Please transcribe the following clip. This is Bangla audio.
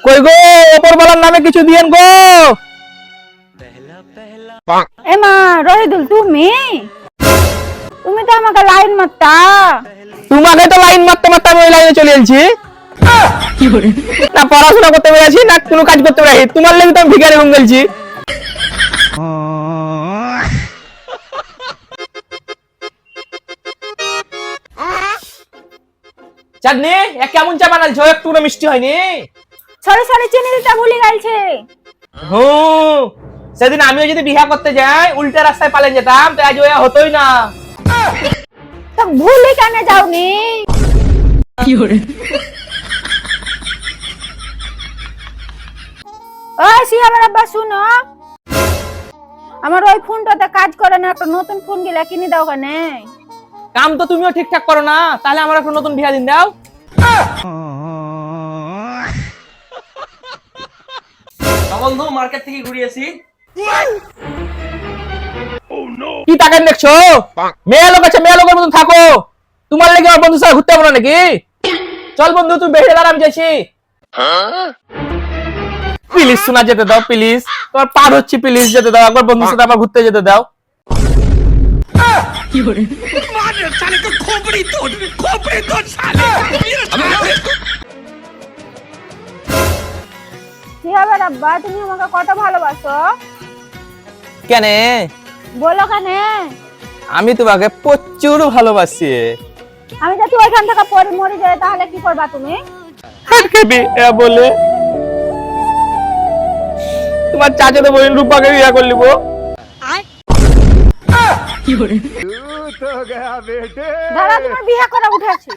কই গো, ওপর বলার নামে কিছু দিয়েন গো। এ মা রহিদুল, তুমি তুমি তো আমাকে লাইন মারতা। তোমাকে তো লাইন মারতে মারতে আমি ওই লাইনে চলে এসেছি। না পড়াশোনা করতে পেরেছি না কোনো কাজ করতে পেরেছি, তোমার লেগে তো আমি ভিখারি হয়ে গেছি। চাঁদনি এ কেমন চা বানালছো, একটু মিষ্টি হয়নি? সরি সরি, চিনি দিতে ভুলে গেছে। হুম, সেদিন আমিও যদি বিয়ে করতে যাই উল্টা রাস্তায় পালিয়ে যেতাম, তো আজ ওয়া হতোই না। তো ভুলে কেন যাওনি? ও শিহাবের আব্বা, শুনো, আমার ওই ফোনটাতে কাজ করে না, একটা নতুন ফোন গিলা কিনে দাও কেনে। কাম তো তুমিও ঠিকঠাক করো না, তাহলে আমার একটা নতুন বিয়া দিন দাও। বন্ধু মার্কেট থেকে ঘুরে আসি। কি টাকা দেখছো? মেয়ে লোক আছে, মেয়ে লোকের মতন থাকো। তোমার লেগে আমার বন্ধু সাথে ঘুরতে পারো নাকি? চল বন্ধু, তুমি বেরিয়ে দাঁড়া, আমি যাচ্ছি। প্লিজ শোনা, যেতে দাও প্লিজ, তোমার পার হচ্ছে, প্লিজ যেতে দাও, একবার বন্ধুর সাথে আমার ঘুরতে যেতে দাও। শিহাবের আব্বা, তুমি আমাকে কত ভালোবাসো? কেন? বলো কেনে। আমি তোমাকে প্রচুর ভালোবাসি। আমি যদি ওইখান থেকে পরে মরে যাই তাহলে কি করবা তুমি? বলে তোমার চাচাতো বোন রূপাকে বিয়ে করে নিবো। দাদা, তোমার বিয়ে করা উঠেছে।